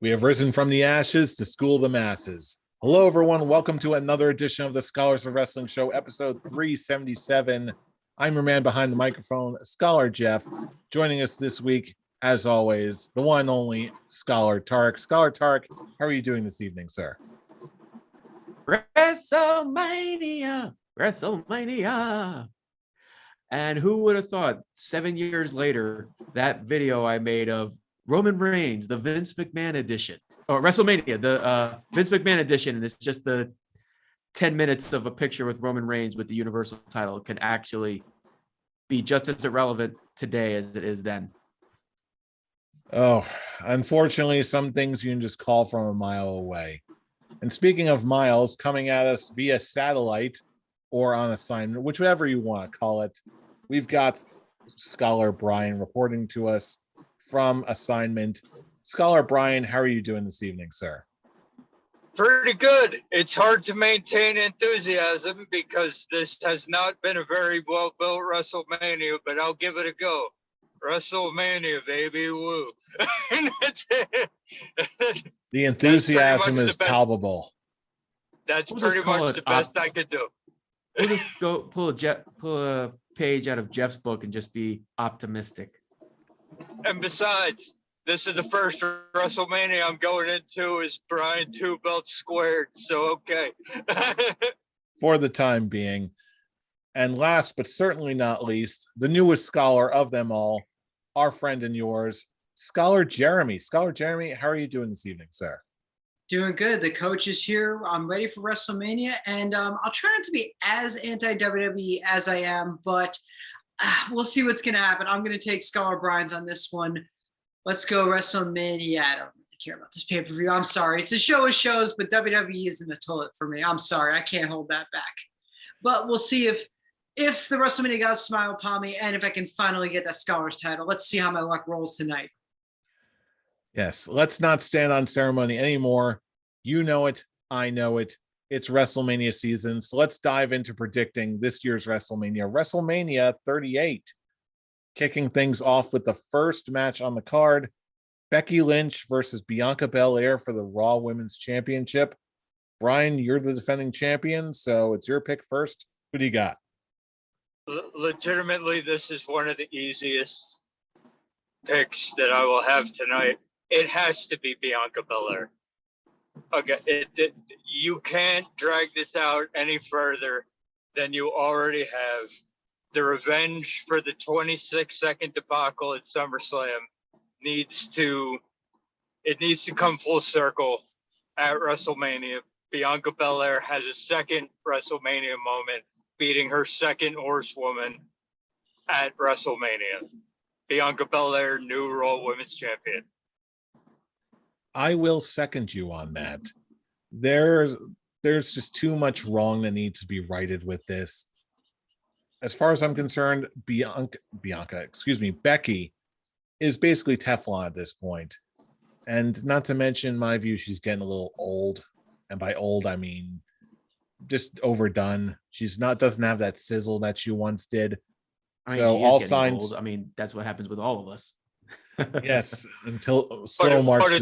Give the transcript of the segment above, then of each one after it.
We have risen from the ashes to school the masses. Hello, everyone. Welcome to another edition of the Scholars of Wrestling Show, episode 377. I'm your man behind the microphone, Scholar Jeff. Joining us this week, as always, the one only Scholar Tarek. Scholar Tarek, how are you doing this evening, sir? WrestleMania. And who would have thought 7 years later, that video I made of Roman Reigns, the Vince McMahon edition, or WrestleMania, the Vince McMahon edition, and it's just the 10 minutes of a picture with Roman Reigns with the Universal title, can actually be just as irrelevant today as it is then. Oh, unfortunately, some things you can just call from a mile away. And speaking of miles, coming at us via satellite or on assignment, whichever you want to call it, we've got Scholar Brian reporting to us from assignment. Scholar Brian, how are you doing this evening, sir? Pretty good. It's hard to maintain enthusiasm because this has not been a very well-built WrestleMania, but I'll give it a go. WrestleMania, baby, woo. That's it. The enthusiasm is palpable. That's pretty much the best I could do. We'll just go pull a page out of Jeff's book and just be optimistic. And besides, this is the first WrestleMania I'm going into is Brian 2 belts squared, so okay. For the time being. And last but certainly not least, the newest scholar of them all, our friend and yours, Scholar Jeremy. Scholar Jeremy, how are you doing this evening, sir? Doing good. The coach is here. I'm ready for WrestleMania, and I'll try not to be as anti-WWE as I am, but we'll see what's going to happen. I'm going to take Scholar Brian's on this one. Let's go WrestleMania. I don't really care about this pay-per-view. I'm sorry. It's a show of shows, but WWE isn't a toilet for me. I'm sorry. I can't hold that back. But we'll see if the WrestleMania gods smile upon me and if I can finally get that Scholar's title. Let's see how my luck rolls tonight. Yes, let's not stand on ceremony anymore. You know it. I know it. It's WrestleMania season. So let's dive into predicting this year's WrestleMania. WrestleMania 38. Kicking things off with the first match on the card. Becky Lynch versus Bianca Belair for the Raw Women's Championship. Brian, you're the defending champion, so it's your pick first. Who do you got? Legitimately, this is one of the easiest picks that I will have tonight. It has to be Bianca Belair. Okay, you can't drag this out any further than you already have. The revenge for the 26-second debacle at SummerSlam needs to come full circle at WrestleMania. Bianca Belair has a second WrestleMania moment, beating her second horsewoman at WrestleMania. Bianca Belair, new Raw Women's Champion. I will second you on that. There's just too much wrong that needs to be righted with this. As far as I'm concerned, Becky is basically Teflon at this point. And not to mention, my view, she's getting a little old. And by old, I mean just overdone. She's doesn't have that sizzle that she once did. I mean, so all signs. Old. I mean, that's what happens with all of us. Yes, until slow march. But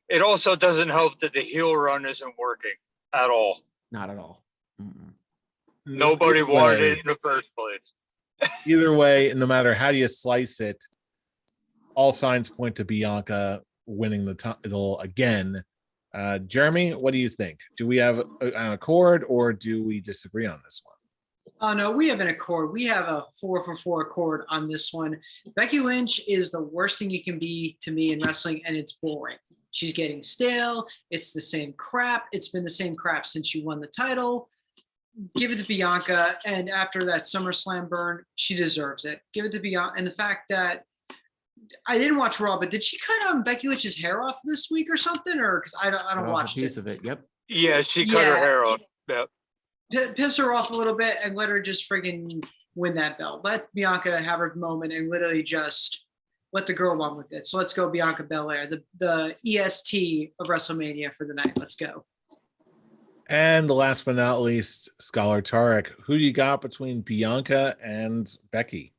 it also doesn't help that the heel run isn't working at all. Not at all. Mm-mm. Nobody wanted it in the first place. Either way, no matter how you slice it, all signs point to Bianca winning the title again. Jeremy, what do you think? Do we have an accord or do we disagree on this one? Oh, no, we have an accord. We have a 4-for-4 accord on this one. Becky Lynch is the worst thing you can be to me in wrestling, and it's boring. She's getting stale. It's the same crap. It's been the same crap since you won the title. Give it to Bianca, and after that SummerSlam burn, she deserves it. Give it to Bianca. And the fact that I didn't watch Raw, but did she cut Becky Lynch's hair off this week or something? Or because I don't watch a piece of it. Yep. Yeah, she cut her hair off. Yep. Piss her off a little bit and let her just friggin' win that belt. Let Bianca have her moment and literally just let the girl run with it. So let's go Bianca Belair, the EST of WrestleMania for the night. Let's go. And the last but not least, Scholar Tarek, who do you got between Bianca and Becky?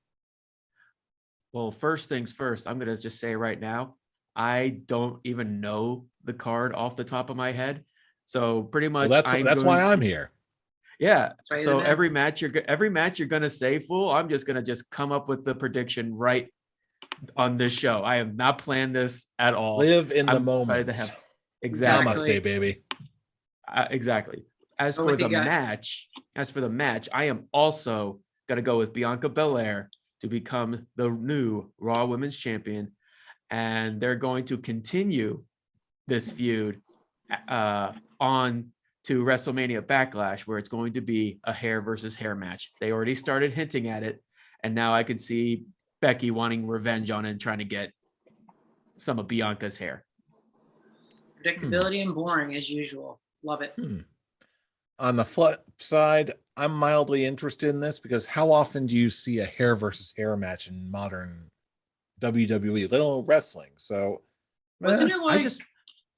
Well, first things first, I'm going to just say right now, I don't even know the card off the top of my head. So pretty much Well, that's why I'm here. Yeah. why you're So the man. every match you're gonna say, fool, I'm just gonna come up with the prediction right on this show. I have not planned this at all. Live in the I'm excited moment. to have Exactly. Namaste, baby. exactly. As Go for with the your gut. match, I am also gonna go with Bianca Belair to become the new Raw Women's Champion, and they're going to continue this feud on to WrestleMania Backlash, where it's going to be a hair versus hair match. They already started hinting at it, and now I can see Becky wanting revenge on it and trying to get some of Bianca's hair. Predictability and boring as usual. Love it. On the flip side, I'm mildly interested in this because how often do you see a hair versus hair match in modern WWE, little wrestling? So Wasn't it like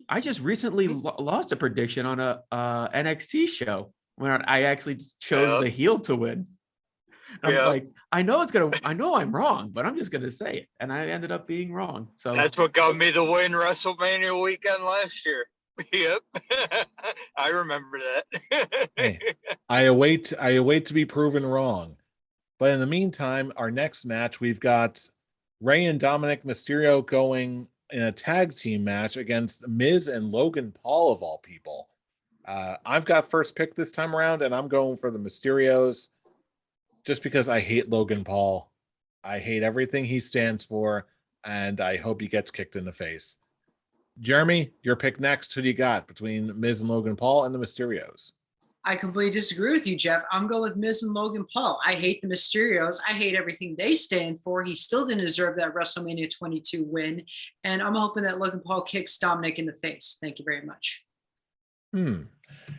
I just recently lost a prediction on a NXT show when I actually chose the heel to win. I'm like, I know I'm wrong, but I'm just gonna say it, and I ended up being wrong. So that's what got me the win WrestleMania weekend last year. Yep, I remember that. hey, I await to be proven wrong. But in the meantime, our next match, we've got Rey and Dominic Mysterio going in a tag team match against Miz and Logan Paul, of all people. I've got first pick this time around, and I'm going for the Mysterios just because I hate Logan Paul. I hate everything he stands for, and I hope he gets kicked in the face. Jeremy, your pick next. Who do you got between Miz and Logan Paul and the Mysterios? I completely disagree with you, Jeff. I'm going with Miz and Logan Paul. I hate the Mysterios. I hate everything they stand for. He still didn't deserve that WrestleMania 22 win. And I'm hoping that Logan Paul kicks Dominic in the face. Thank you very much.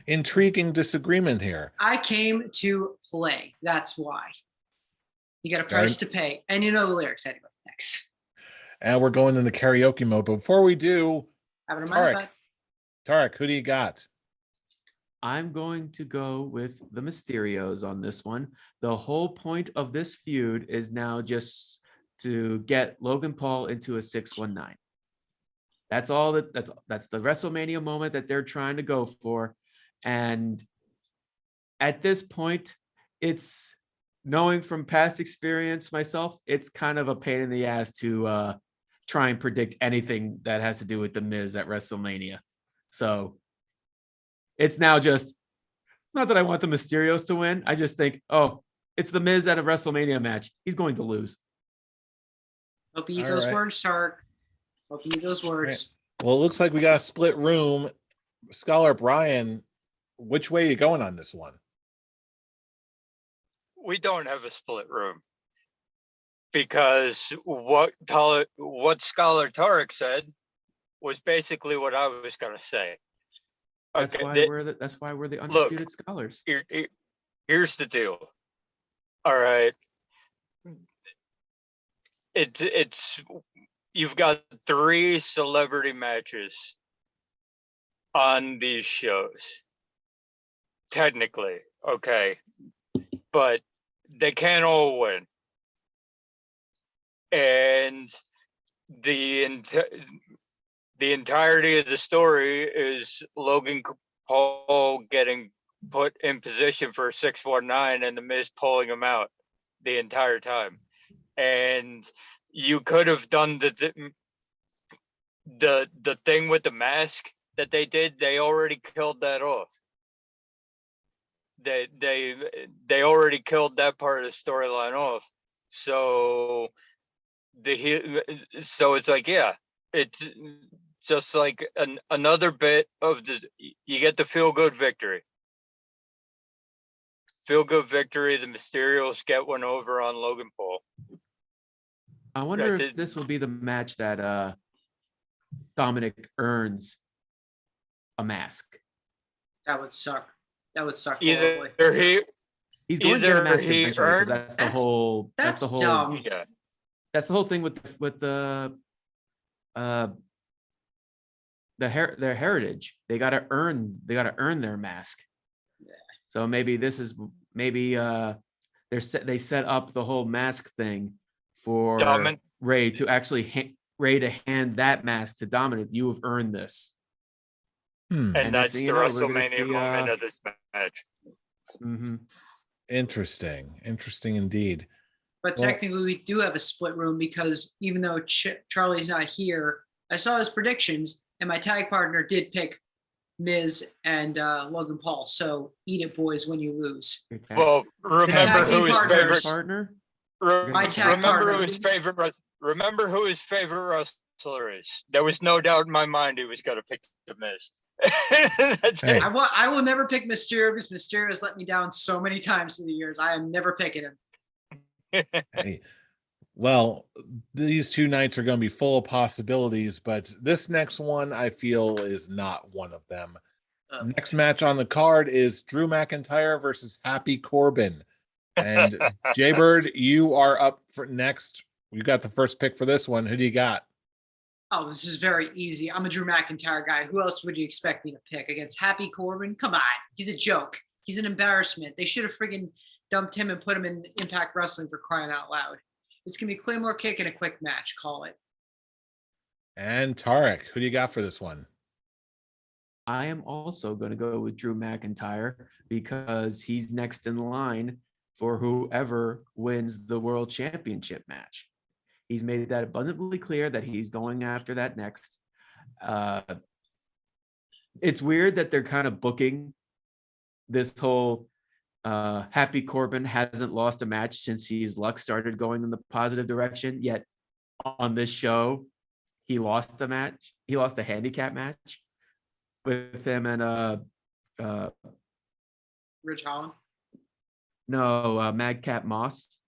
Intriguing disagreement here. I came to play. That's why. You got a price to pay. And you know the lyrics anyway. Next. And we're going into karaoke mode. But before we do, Tarek, who do you got? I'm going to go with the Mysterios on this one. The whole point of this feud is now just to get Logan Paul into a 619. That's all that's the WrestleMania moment that they're trying to go for. And at this point, it's knowing from past experience myself, it's kind of a pain in the ass to try and predict anything that has to do with the Miz at WrestleMania. So it's now just not that I want the Mysterios to win. I just think, it's the Miz at a WrestleMania match. He's going to lose. Hope you eat those words, Tark. Hope you eat those words. Right. Well, it looks like we got a split room. Scholar Brian, which way are you going on this one? We don't have a split room because what Scholar Tarek said was basically what I was going to say. That's why we're the undisputed scholars. Here's the deal. All right. It's you've got 3 celebrity matches on these shows. Technically, okay. But they can't all win. And the entirety of the story is Logan Paul getting put in position for 619 and the Miz pulling him out the entire time. And you could have done the thing with the mask that they did. They already killed that off. They already killed that part of the storyline off. So it's like, it's just like another bit of you get the feel good victory. The Mysterios get one over on Logan Paul. I wonder if this will be the match that Dominic earns a mask. That would suck. Either he's going to get a mask eventually because that's the whole dumb. Yeah. That's the whole thing with their heritage. They gotta earn their mask. Yeah. So maybe they set up the whole mask thing for Ray to actually ready to hand that mask to Dominic. You have earned this. And And that's so, the you know, we're gonna WrestleMania see, moment of this match. Interesting indeed. But Well- technically, we do have a split room because even though Charlie's not here, I saw his predictions, and my tag partner did pick Miz and Logan Paul. So eat it, boys, when you lose. Well, remember tag team who his partners. favorite partner? My tag remember partner. who his favorite remember who his favorite wrestler is. There was no doubt in my mind he was going to pick the Miz. That's Hey. it. I will never pick Mysterio because Mysterio has let me down so many times through the years. I am never picking him. Hey, well, these two nights are going to be full of possibilities, but this next one I feel is not one of them. Next match on the card is Drew McIntyre versus Happy Corbin. And Jaybird, you are up for next. You got the first pick for this one. Who do you got? Oh, this is very easy. I'm a Drew McIntyre guy. Who else would you expect me to pick against Happy Corbin? Come on. He's a joke. He's an embarrassment. They should have friggin' dumped him and put him in Impact Wrestling for crying out loud. It's going to be Claymore kick and a quick match. Call it. And Tarek, who do you got for this one? I am also going to go with Drew McIntyre because he's next in line for whoever wins the world championship match. He's made that abundantly clear that he's going after that next. It's weird that they're kind of booking this whole Happy Corbin hasn't lost a match since his luck started going in the positive direction. Yet on this show, he lost a match. He lost a handicap match with him and Rich Holland. Madcap Moss.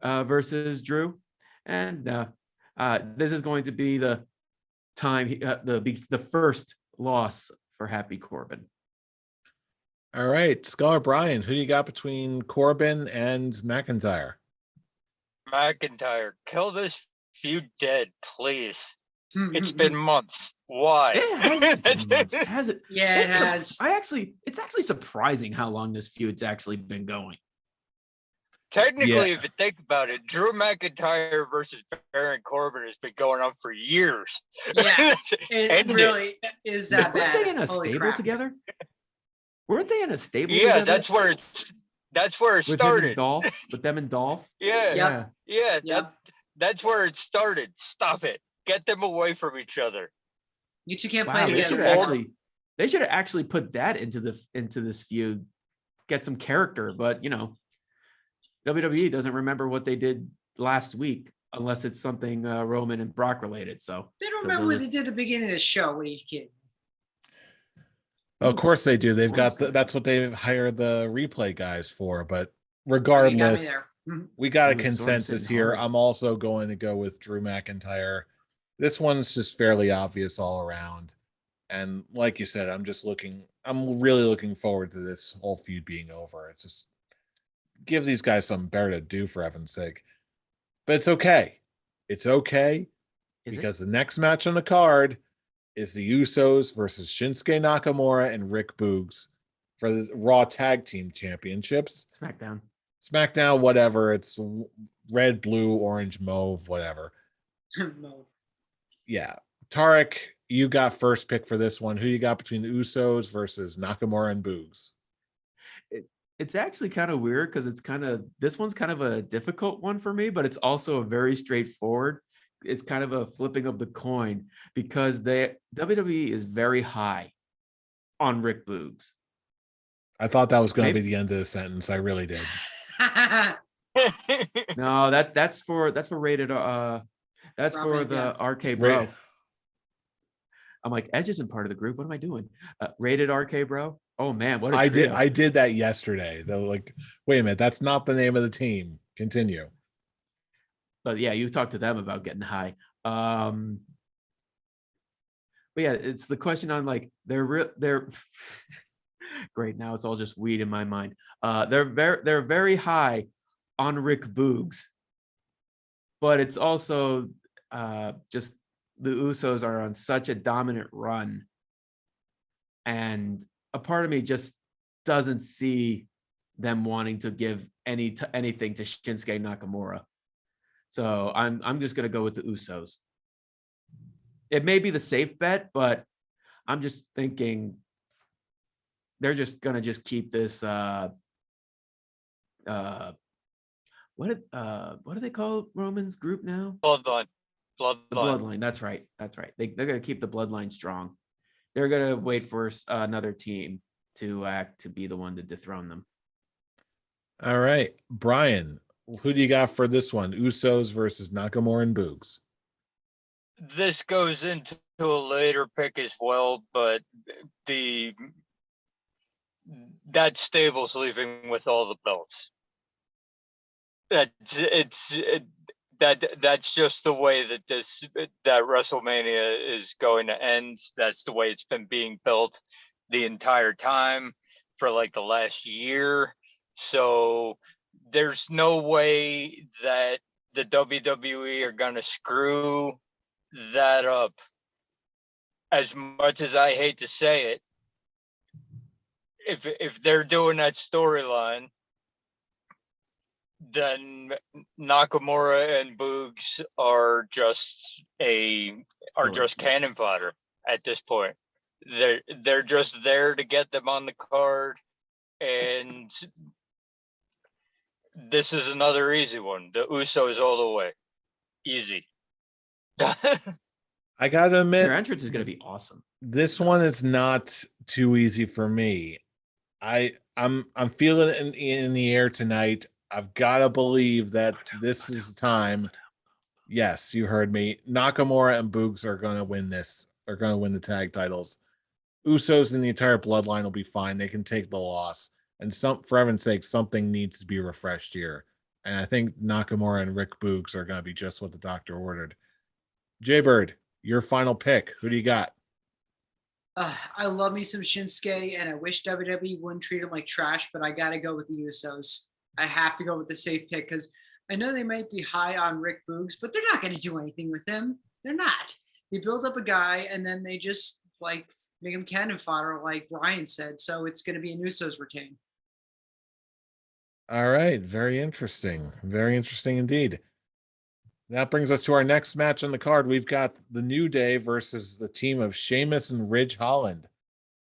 Oh. Versus Drew, and this is going to be the time the first loss for Happy Corbin. All right, Scholar Brian, who do you got between Corbin and McIntyre? McIntyre, kill this feud dead, please. It's Hmm. been months. Why? It hasn't been months, has it? Yeah, it has. It's actually surprising how long this feud's actually been going. Technically, Yeah. if you think about it, Drew McIntyre versus Baron Corbin has been going on for years. Yeah, it End really is that Weren't bad. they in a Holy stable crap. together? Weren't they in a stable Yeah, together? that's where it with him and started. Dolph, with them and Dolph. Yeah, Yep. yeah, Yep. that's where it started. Stop it. Get them away from each other. You two can't Wow, play they together. should have actually put that into this feud, get some character. But WWE doesn't remember what they did last week unless it's something Roman and Brock related. So They don't so remember they'll what they did at the beginning of the show. What are you kidding? Of course they do. They've got that's what they've hired the replay guys for. But You got me regardless, there. Mhm. we got a Ooh, Storm's consensus hitting here. hard. I'm also going to go with Drew McIntyre. This one's just fairly obvious all around. And like you said, I'm really looking forward to this whole feud being over. It's just give these guys something better to do, for heaven's sake. But it's okay. It's okay because the next match on the card is the Usos versus Shinsuke Nakamura and Rick Boogs for the Raw Tag Team Championships. SmackDown, whatever. It's red, blue, orange, mauve, whatever. No. Yeah. Tarek, you got first pick for this one. Who you got between the Usos versus Nakamura and Boogs? It's actually kind of weird because this one's kind of a difficult one for me, but it's also a very straightforward. It's kind of a flipping of the coin because WWE is very high on Rick Boogs. I thought that was going to be the end of the sentence. I really did. No, that's for rated that's for the RK Bro. Right. I'm like, Edge isn't part of the group. What am I doing? Rated RK Bro. Oh man, what a I trio. did that yesterday. Though, like, wait a minute, that's not the name of the team. Continue. But yeah, you talked to them about getting high. But yeah, it's the question on like they're great. Now it's all just weed in my mind. They're very high on Rick Boogs, but it's also just the Usos are on such a dominant run, and a part of me just doesn't see them wanting to give anything to Shinsuke Nakamura. So I'm just gonna go with the Usos. It may be the safe bet, but I'm just thinking they're just gonna just keep this what do they call Roman's group now? Bloodline. The bloodline. That's right. They're gonna keep the bloodline strong. They're gonna wait for another team to act to be the one to dethrone them. All right, Brian, who do you got for this one? Usos versus Nakamura and Boogs. This goes into a later pick as well, but that stable's leaving with all the belts. That's just the way that WrestleMania is going to end. That's the way it's been being built the entire time for like the last year. So there's no way that the WWE are gonna screw that up. As much as I hate to say it, if they're doing that storyline, then Nakamura and Boogs are just cannon fodder at this point. They're just there to get them on the card, and this is another easy one. The Usos all the way, easy. I gotta admit, Their entrance is gonna be awesome. this one is not too easy for me. I'm feeling it in the air tonight. I've got to believe that this is the time. Yes, you heard me. Nakamura and Boogs are going to win this. Are going to win the tag titles. Usos and the entire bloodline will be fine. They can take the loss. And for heaven's sake, something needs to be refreshed here. And I think Nakamura and Rick Boogs are going to be just what the doctor ordered. Jaybird, your final pick. Who do you got? I love me some Shinsuke, and I wish WWE wouldn't treat him like trash, but I got to go with the Usos. I have to go with the safe pick because I know they might be high on Rick Boogs, but they're not going to do anything with him. They're not. They build up a guy, and then they just like make him cannon fodder, like Brian said. So it's going to be an Usos retain. All right. Very interesting. Very interesting indeed. That brings us to our next match on the card. We've got the New Day versus the team of Sheamus and Ridge Holland.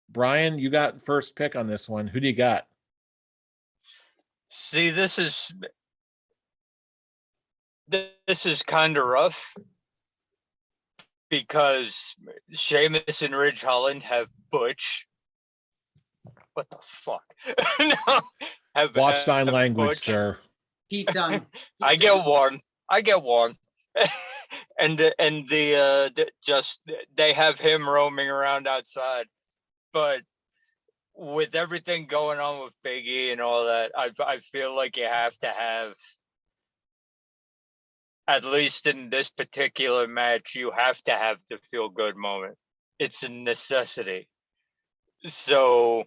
Brian, you got first pick on this one. Who do you got? See, this is kind of rough because Sheamus and Ridge Holland have Butch. What the fuck? No, Watch thine have language, Butch. sir. Pete Dunne. I get one. and just they have him roaming around outside, but with everything going on with Big E and all that, I feel like you have to have, at least in this particular match, you have to have the feel good moment. It's a necessity. So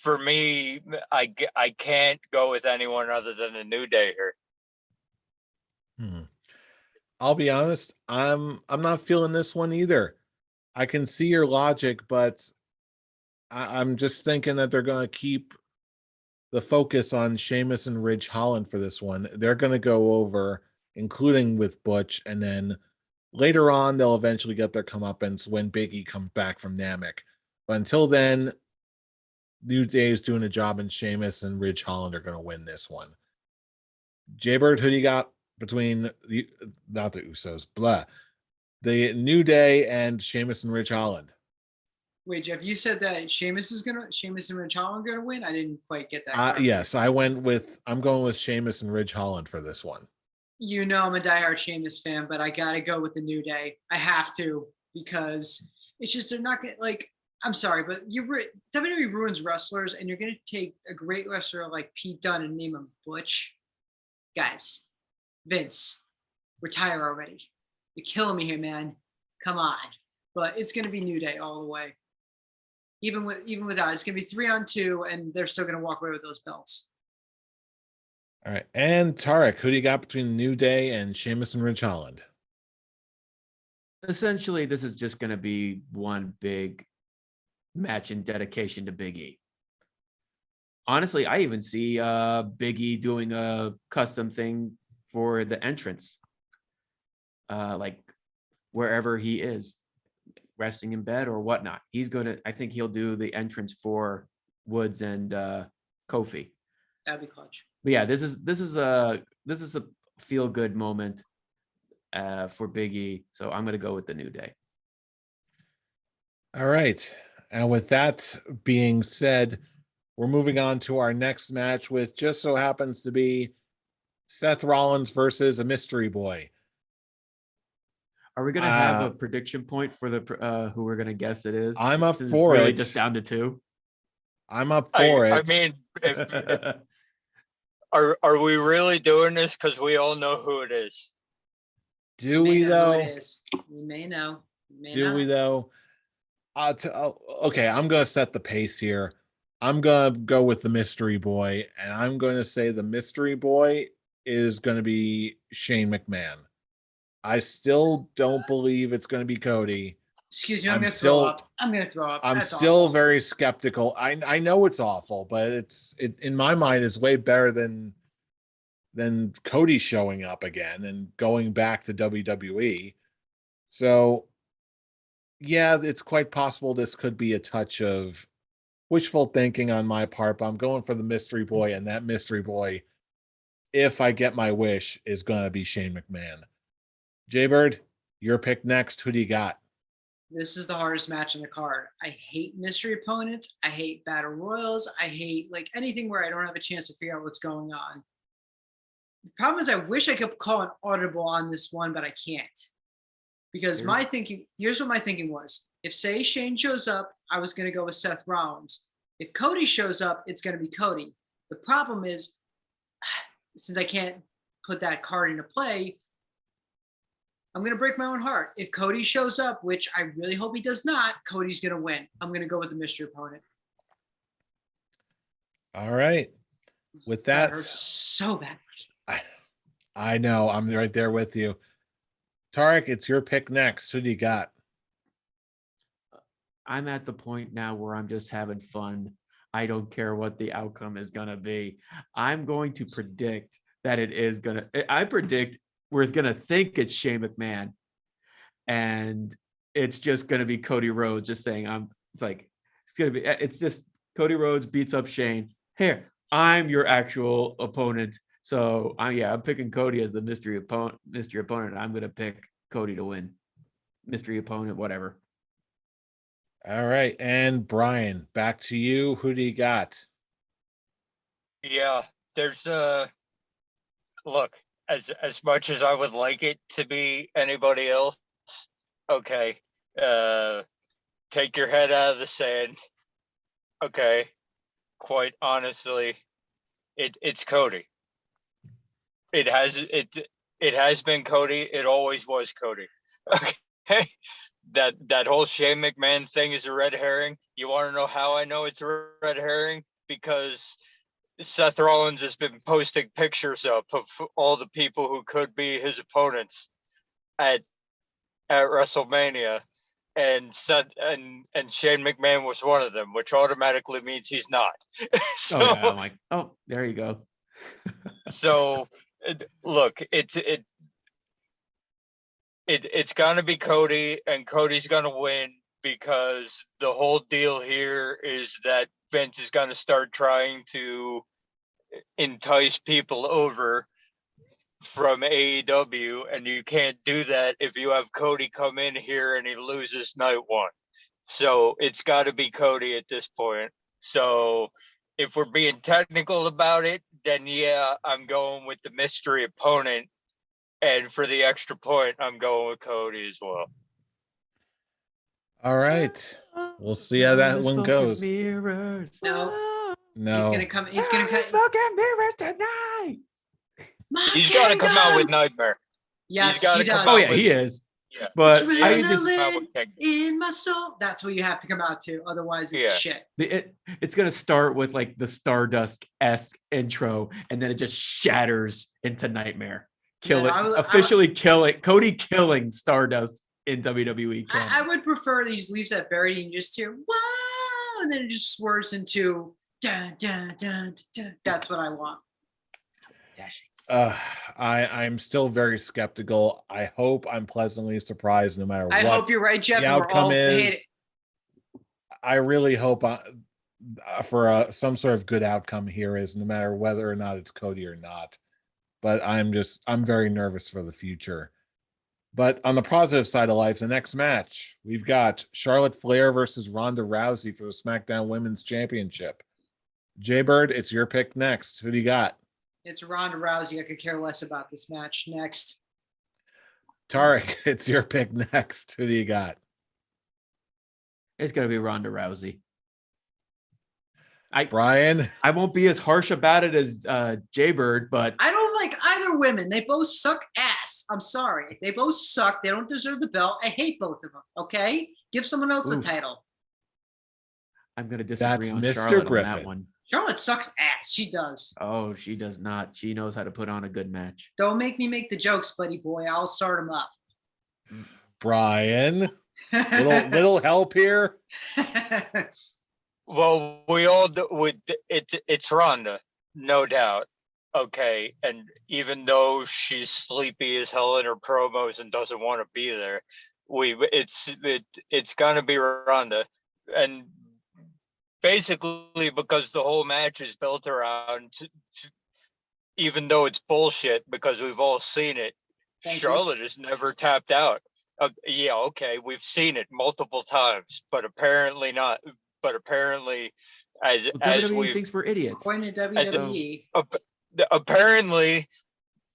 for me, I can't go with anyone other than the New Day here. I'll be honest, I'm not feeling this one either. I can see your logic, but I'm just thinking that they're going to keep the focus on Sheamus and Ridge Holland for this one. They're going to go over, including with Butch, and then later on they'll eventually get their comeuppance when Big E comes back from Namek. But until then, New Day is doing a job, and Sheamus and Ridge Holland are going to win this one. Jaybird, who do you got between not the Usos, the New Day and Sheamus and Ridge Holland? Wait, Jeff, you said that Sheamus and Ridge Holland are gonna win. I didn't quite get that. Yes, I'm going with Sheamus and Ridge Holland for this one. You know, I'm a diehard Sheamus fan, but I gotta go with the New Day. I have to because it's just they're not gonna like. I'm sorry, but WWE ruins wrestlers, and you're gonna take a great wrestler like Pete Dunne and name him Butch. Guys, Vince, retire already. You're killing me here, man. Come on. But it's gonna be New Day all the way. Even without, it's gonna be 3-on-2, and they're still gonna walk away with those belts. All right, and Tarek, who do you got between New Day and Sheamus and Ridge Holland? Essentially, this is just going to be one big match in dedication to Big E. Honestly, I even see Big E doing a custom thing for the entrance, like wherever he is, resting in bed or whatnot. I think he'll do the entrance for Woods and Kofi. That'd be clutch. But yeah, this is a feel good moment for Big E. So I'm gonna go with the New Day. All right. And with that being said, we're moving on to our next match, which just so happens to be Seth Rollins versus a mystery boy. Are we gonna have a prediction point for the who we're gonna guess it is? I'm up Since for it's really it. just down to 2. I'm up for it. I mean, are we really doing this? Because we all know who it is. Do we though? It is. We may know. Do we though? Okay, I'm gonna set the pace here. I'm gonna go with the mystery boy, and I'm gonna say the mystery boy is gonna be Shane McMahon. I still don't believe it's gonna be Cody. Excuse me, I'm gonna throw up. I'm That's still awful. very skeptical. I know it's awful, but it in my mind is way better than Cody showing up again and going back to WWE. So yeah, it's quite possible this could be a touch of wishful thinking on my part, but I'm going for the mystery boy, and that mystery boy, if I get my wish, is gonna be Shane McMahon. Jaybird, your pick next. Who do you got? This is the hardest match on the card. I hate mystery opponents. I hate battle royals. I hate like anything where I don't have a chance to figure out what's going on. The problem is I wish I could call an audible on this one, but I can't. Because here's what my thinking was. If say Shane shows up, I was going to go with Seth Rollins. If Cody shows up, it's going to be Cody. The problem is, since I can't put that card into play, I'm going to break my own heart. If Cody shows up, which I really hope he does not, Cody's going to win. I'm going to go with the mystery opponent. All right. With that hurts so badly. I know. I'm right there with you. Tarek, it's your pick next. Who do you got? I'm at the point now where I'm just having fun. I don't care what the outcome is going to be. I'm going to predict that I predict we're going to think it's Shane McMahon. And it's just going to be Cody Rhodes just saying, it's just Cody Rhodes beats up Shane. Here, I'm your actual opponent. So I'm picking Cody as the mystery opponent. I'm going to pick Cody to win. Mystery opponent, whatever. All right. And Brian, back to you. Who do you got? Yeah, there's look, as much as I would like it to be anybody else, okay, take your head out of the sand. Okay, quite honestly, it's Cody. It has been Cody. It always was Cody. Okay, that whole Shane McMahon thing is a red herring. You want to know how I know it's a red herring? Because Seth Rollins has been posting pictures up of all the people who could be his opponents at WrestleMania, and Shane McMahon was one of them, which automatically means he's not. So, I'm like, there you go. So look, it's gonna be Cody, and Cody's gonna win because the whole deal here is that Vince is gonna start trying to entice people over from AEW, and you can't do that if you have Cody come in here and he loses night 1. So it's got to be Cody at this point. So if we're being technical about it, then yeah, I'm going with the mystery opponent. And for the extra point, I'm going with Cody as well. All right. We'll see how that one goes. Mirrors. No. No. He's gonna come. Smoking mirrors tonight. He's got to come out with Nightmare. Yes, He's gotta he come does. out Yeah, he is. Yeah. But Adrenaline in my soul. That's what you have to come out to. Otherwise, it's shit. It's gonna start with like the Stardust-esque intro, and then it just shatters into Nightmare. Cody killing Stardust in WWE. I would prefer that he just leaves that buried and you just hear wow, and then it just swerves into dun, dun, dun, dun, dun. That's what I want. Dashing. I'm still very skeptical. I hope I'm pleasantly surprised no matter I what hope you're right, Jeff. the And we're all outcome hating. is. I really hope for some sort of good outcome here is no matter whether or not it's Cody or not. But I'm very nervous for the future. But on the positive side of life, the next match, we've got Charlotte Flair versus Ronda Rousey for the SmackDown Women's Championship. Jaybird, it's your pick next. Who do you got? It's Ronda Rousey. I could care less about this match. Next. Tarek, it's your pick next. Who do you got? It's gonna be Ronda Rousey. Brian? I won't be as harsh about it as Jaybird, but I don't like either women. They both suck ass. I'm sorry. They both suck. They don't deserve the belt. I hate both of them. Okay? Give someone else the Oof. title. I'm gonna disagree That's on Mr. Charlotte on Griffin. that one. Charlotte sucks ass. She does. Oh, she does not. She knows how to put on a good match. Don't make me make the jokes, buddy boy. I'll start them up. Brian? Little help here? Well, we all do, it's Ronda, no doubt. Okay, and even though she's sleepy as hell in her promos and doesn't want to be there, it's gonna be Ronda, and basically because the whole match is built around, even though it's bullshit because we've all seen it, Thank you. Charlotte has never tapped out. Yeah, okay, we've seen it multiple times, but apparently not. But apparently, as WWE we've thinks we're idiots. According to WWE. apparently,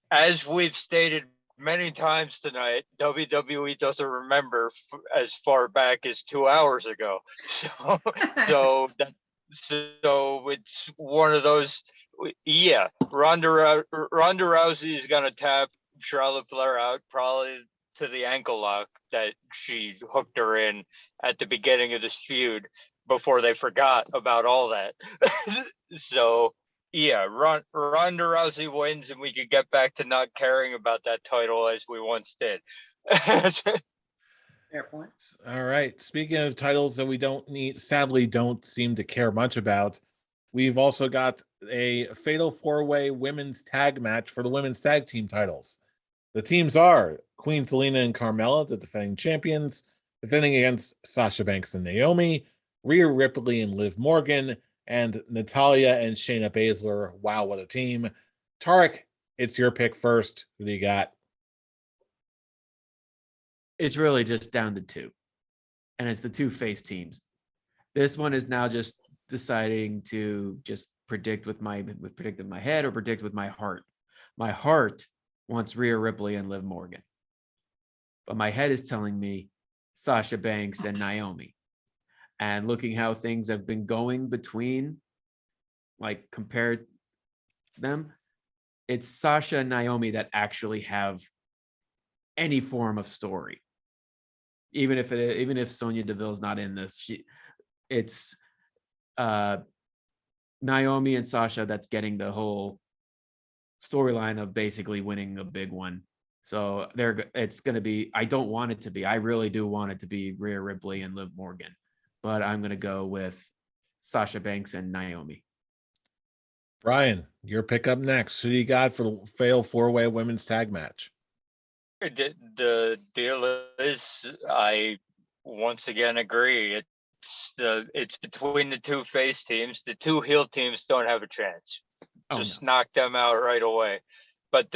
as we've stated many times tonight, WWE doesn't remember as far back as 2 hours ago. So it's one of those. Yeah, Ronda Rousey is gonna tap Charlotte Flair out probably to the ankle lock that she hooked her in at the beginning of this feud before they forgot about all that. So yeah, Ronda Rousey wins, and we could get back to not caring about that title as we once did. Fair point. All right. Speaking of titles that we sadly don't seem to care much about, we've also got a fatal four-way women's tag match for the women's tag team titles. The teams are Queen Zelina and Carmella, the defending champions, defending against Sasha Banks and Naomi, Rhea Ripley and Liv Morgan, and Natalya and Shayna Baszler. Wow, what a team. Tarek, it's your pick first. Who do you got? It's really just down to two, and it's the two face teams. This one is now just deciding to just predict with my head or predict with my heart. My heart wants Rhea Ripley and Liv Morgan, but my head is telling me Sasha Banks and Naomi. And looking how things have been going between, like compared them, it's Sasha and Naomi that actually have any form of story. Even if Sonya Deville's not in this, it's Naomi and Sasha that's getting the whole storyline of basically winning a big one. So it's going to be. I don't want it to be. I really do want it to be Rhea Ripley and Liv Morgan, but I'm going to go with Sasha Banks and Naomi. Brian, your pick up next. Who do you got for the fatal four-way women's tag match? The deal is, I once again agree. It's between the two face teams. The two heel teams don't have a chance. Just knock them out right away. But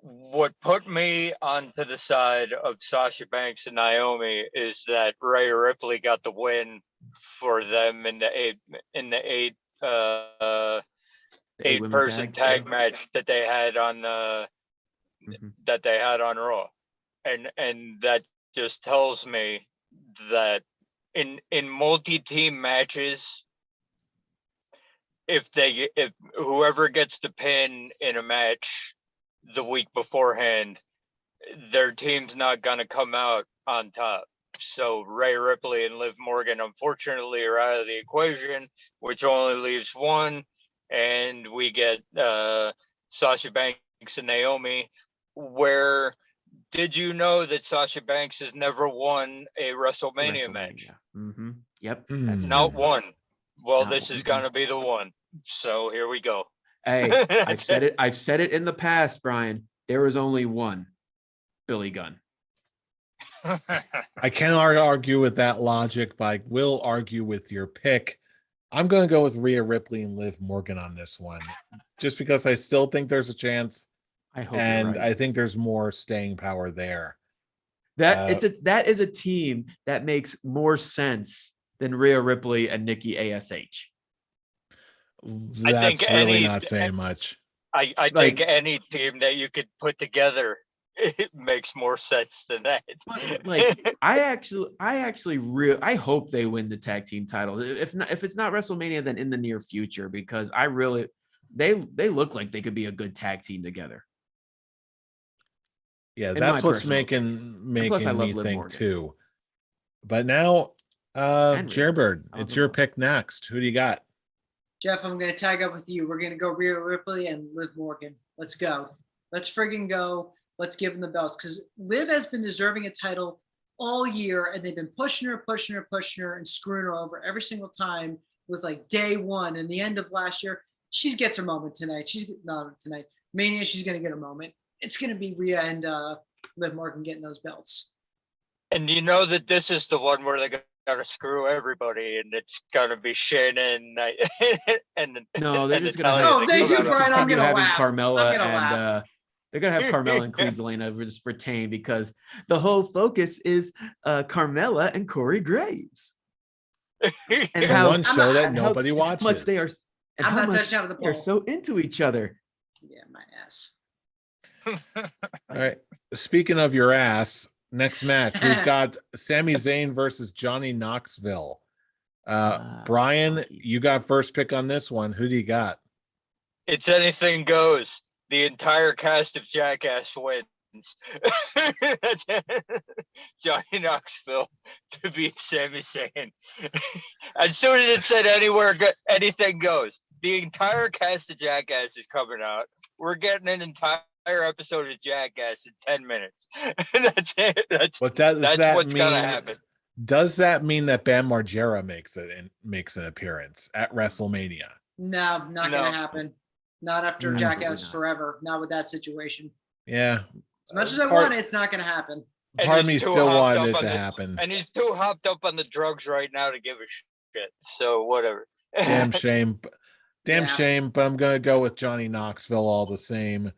what put me onto the side of Sasha Banks and Naomi is that Rhea Ripley got the win for them in the eight-person tag match that they had on Raw, and that just tells me that in multi-team matches, if whoever gets the pin in a match the week beforehand, their team's not going to come out on top. So Rhea Ripley and Liv Morgan, unfortunately, are out of the equation, which only leaves one, and we get Sasha Banks and Naomi. Where did you know that Sasha Banks has never won a WrestleMania match? Mm-hmm. Yep. That's Not one. Well, Not this is going to be the one. So here we go. Hey, I've said it. I've said it in the past, Brian. There is only one Billy Gunn. I cannot argue with that logic, but I will argue with your pick. I'm going to go with Rhea Ripley and Liv Morgan on this one, just because I still think there's a chance, I hope and you're right. I think there's more staying power there. That is a team that makes more sense than Rhea Ripley and Nikki ASH. That's really not saying much. I think any team that you could put together, it makes more sense than that. Like I hope they win the tag team titles. If it's not WrestleMania, then in the near future, because they look like they could be a good tag team together. Yeah, that's what's making me think too. But now, Jaybird, it's your pick next. Who do you got? Jeff, I'm going to tag up with you. We're going to go Rhea Ripley and Liv Morgan. Let's go. Let's friggin' go. Let's give them the belts, because Liv has been deserving a title all year, and they've been pushing her, and screwing her over every single time with like day one and the end of last year. She gets her moment tonight. Mania, she's going to get a moment. It's going to be Rhea and Liv Morgan getting those belts. And you know that this is the one where they're going to screw everybody, and it's going to be Shayna and no, they're just going to. Oh, they do, Brian. I'm going to laugh. Carmella and they're going to have Carmella and Queen Zelina just retain, because the whole focus is Carmella and Corey Graves. And how one show that nobody watches. Much they are. And I'm how not much touching out of the pole. they're so into each other. Yeah, my ass. All right. Speaking of your ass, next match we've got Sami Zayn versus Johnny Knoxville. Brian, you got first pick on this one. Who do you got? It's anything goes. The entire cast of Jackass wins. That's Johnny Knoxville to beat Sami Zayn. As soon as it said anything goes, the entire cast of Jackass is coming out. We're getting an entire episode of Jackass in 10 minutes. That's it. That's what's gonna happen. Does that mean that Bam Margera makes an appearance at WrestleMania? No, not gonna happen. Not after Jackass Forever. Not with that situation. Yeah. As much as I want it, it's not going to happen. Part of me still wanted it to happen. And he's too hopped up on the drugs right now to give a shit. So whatever. Damn shame. Shame. But I'm going to go with Johnny Knoxville all the same.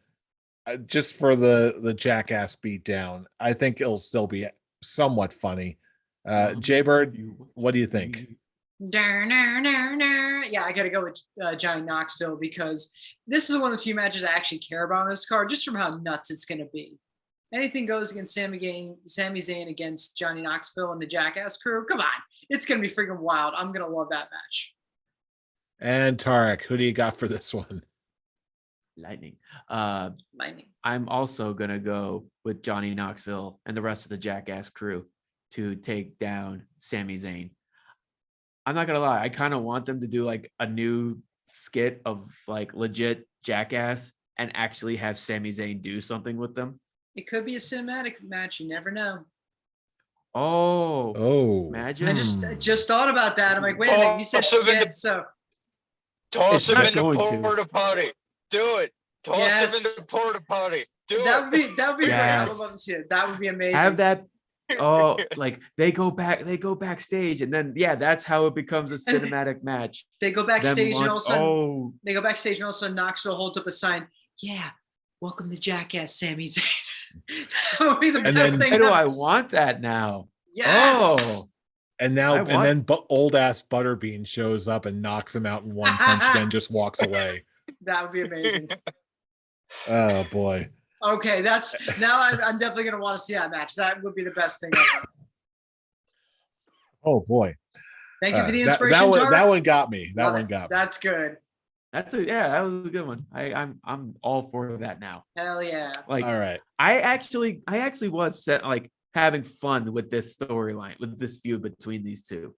Just for the Jackass beatdown. I think it'll still be somewhat funny. Jaybird, what do you think? Yeah, I got to go with Johnny Knoxville, because this is one of the few matches I actually care about on this card, just from how nuts it's going to be. Anything goes against Sami Zayn against Johnny Knoxville and the Jackass crew. Come on. It's going to be freaking wild. I'm going to love that match. And Tarek, who do you got for this one? Lightning. Lightning. I'm also going to go with Johnny Knoxville and the rest of the Jackass crew to take down Sami Zayn. I'm not gonna lie, I kind of want them to do like a new skit of like legit Jackass and actually have Sami Zayn do something with them. It could be a cinematic match. You never know. Oh, imagine. I just thought about that. I'm like, wait a minute, you said skit, so toss him in the porta potty. Do it. Toss him in the porta potty. That would be great. I would love to see it. That would be amazing. Have that. Like they go backstage, and then that's how it becomes a cinematic match. They go backstage and all of a sudden Knoxville holds up a sign. Yeah, welcome to Jackass, Sami Zayn. That would be the best thing. Why do I want that now? Yes. And then old ass Butterbean shows up and knocks him out in one punch, then just walks away. That would be amazing. Oh boy. Okay, I'm definitely going to want to see that match. That would be the best thing ever. Oh boy. Thank you for the inspiration. That one got me. That one got me. That's good. That was a good one. I'm all for that now. Hell yeah. Like, all right. I actually was having fun with this storyline, with this feud between these two.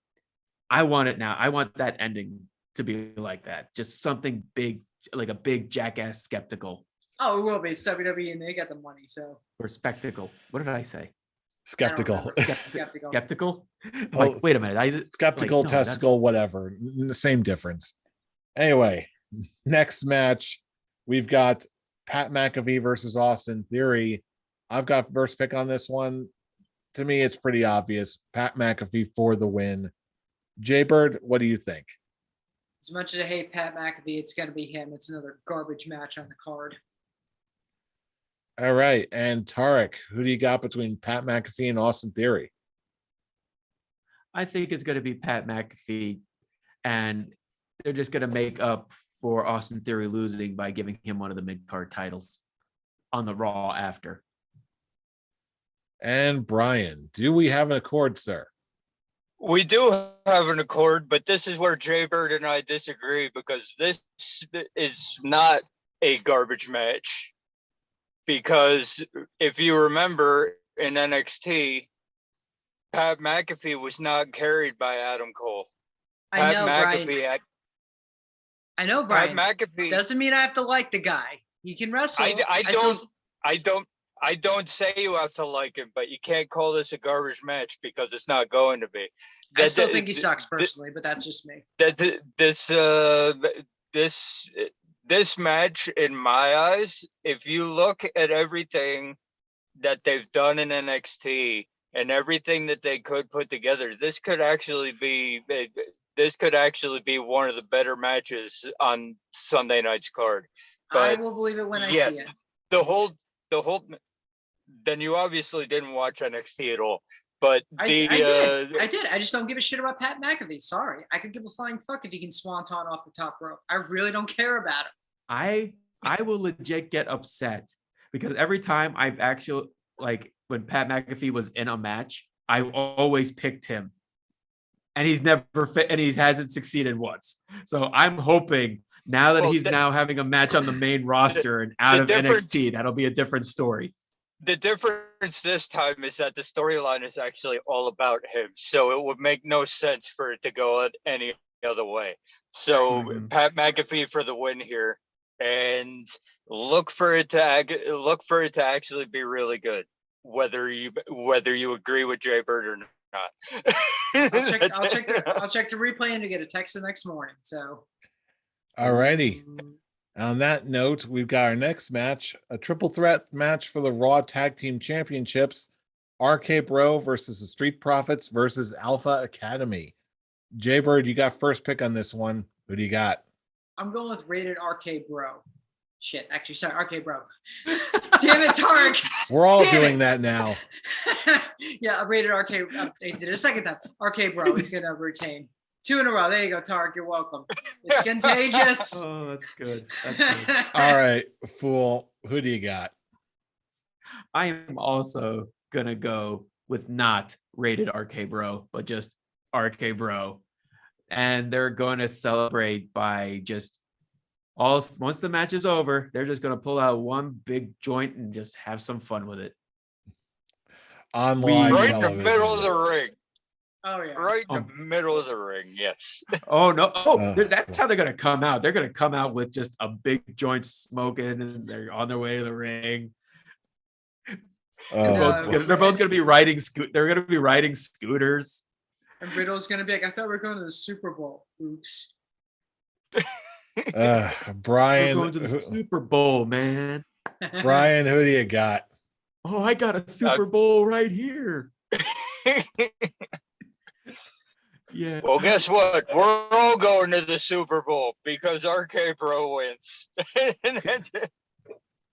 I want it now. I want that ending to be like that. Just something big, like a big Jackass spectacle. Oh, it will be. It's WWE and they got the money, so. Or spectacle. What did I say? Skeptical. Skeptical? Like, wait a minute. Skeptical, testicle, whatever. The same difference. Anyway, Next match, we've got Pat McAfee versus Austin Theory. I've got first pick on this one. To me, it's pretty obvious. Pat McAfee for the win. Jaybird, what do you think? As much as I hate Pat McAfee, it's going to be him. It's another garbage match on the card. All right. And Tarek, who do you got between Pat McAfee and Austin Theory? I think it's going to be Pat McAfee, and they're just going to make up for Austin Theory losing by giving him one of the mid-card titles on the Raw after. And Brian, do we have an accord, sir? We do have an accord, but this is where Jaybird and I disagree because this is not a garbage match. Because if you remember in NXT, Pat McAfee was not carried by Adam Cole. I know, Brian. I know, Brian. Pat McAfee doesn't mean I have to like the guy. He can wrestle. I don't say you have to like him, but you can't call this a garbage match because it's not going to be. I still think he sucks personally, but that's just me. This match, in my eyes, if you look at everything that they've done in NXT and everything that they could put together, this could actually be one of the better matches on Sunday night's card. But I will believe it when I see it. The whole. Then you obviously didn't watch NXT at all. But I did. I just don't give a shit about Pat McAfee. Sorry, I could give a flying fuck if he can swanton off the top rope. I really don't care about him. I will legit get upset because every time I've actually, like, when Pat McAfee was in a match, I always picked him, and he's never fit, and he hasn't succeeded once. So I'm hoping now that he's now having a match on the main roster and out of NXT, that'll be a different story. The difference this time is that the storyline is actually all about him. So it would make no sense for it to go any other way. So Pat McAfee for the win here, and look for it to actually be really good. Whether you agree with Jaybird or not. I'll check the replay and to get a text the next morning. So. All righty. On that note, we've got our next match, a triple threat match for the Raw Tag Team Championships. RK Bro versus the Street Profits versus Alpha Academy. Jaybird, you got first pick on this one. Who do you got? I'm going with rated RK Bro. Shit, actually, sorry, RK Bro. Damn it, Tarek. We're all doing that now. Yeah, rated RK. They did it a second time. RK Bro is going to retain. 2 in a row. There you go, Tarek. You're welcome. It's contagious. Oh, that's good. That's good. All right, Fool. Who do you got? I am also going to go with not rated RK Bro, but just RK Bro. And they're going to celebrate by just once the match is over, they're just going to pull out one big joint and just have some fun with it. On live right television. in the middle of the ring. Oh, yeah. Right in the middle of the ring, yes. Oh, no. Oh, that's how they're going to come out. They're going to come out with just a big joint smoking, and they're on their way to the ring. They're both going to be riding they're going to be riding scooters. And Riddle's going to be like, I thought we were going to the Super Bowl. Oops. Brian. We're going to the Super Bowl, man. Brian, who do you got? Oh, I got a Super Bowl right here. Yeah. Well, guess what? We're all going to the Super Bowl because RK Bro wins.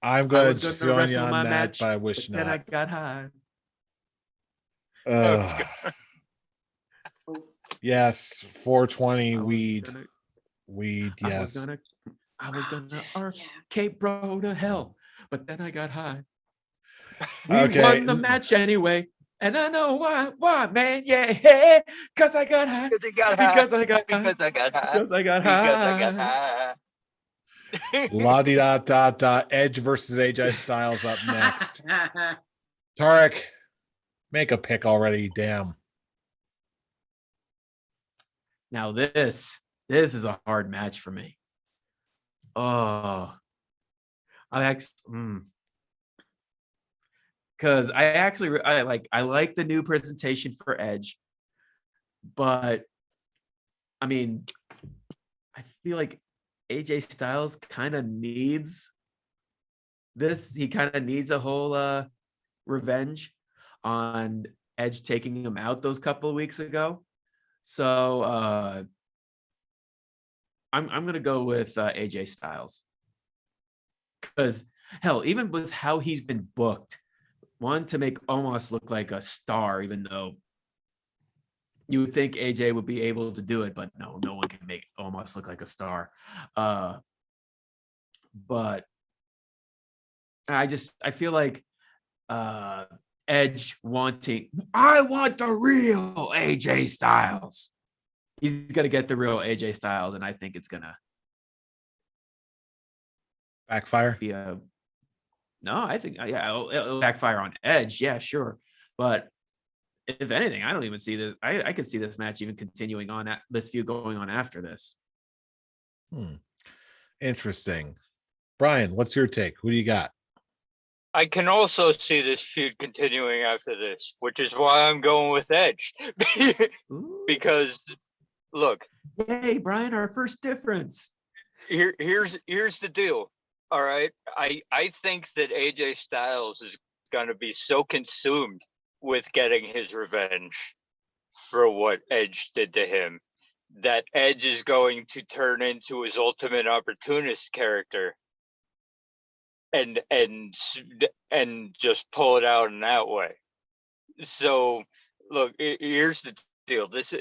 I'm going to join you on that, match, but I wish not. Then I got high. Yes, 420 weed. Yes. I was gonna RK Bro to hell, but then I got high. We won the match anyway. And I know why, man. Yeah, because I got high. Because I got high. La di da da da. Edge versus AJ Styles up next. Tarek, make a pick already. Damn. Now this is a hard match for me. Oh, because I like the new presentation for Edge, but I mean, I feel like AJ Styles kind of needs this. He kind of needs a whole revenge on Edge taking him out those couple of weeks ago. So I'm gonna go with AJ Styles, because hell, even with how he's been booked, one, to make Omos look like a star, even though you would think AJ would be able to do it, but no one can make Omos look like a star. But I feel like Edge I want the real AJ Styles. He's gonna get the real AJ Styles, and I think it's gonna Backfire. be a no. I think it'll backfire on Edge. Yeah, sure. But if anything, I don't even see this. I could see this match even continuing on, this feud going on after this. Interesting. Brian, what's your take? Who do you got? I can also see this feud continuing after this, which is why I'm going with Edge. Because, look. Yay, Brian, our first difference. Here's the deal. All right. I think that AJ Styles is going to be so consumed with getting his revenge for what Edge did to him that Edge is going to turn into his ultimate opportunist character and just pull it out in that way. So look, here's the deal. This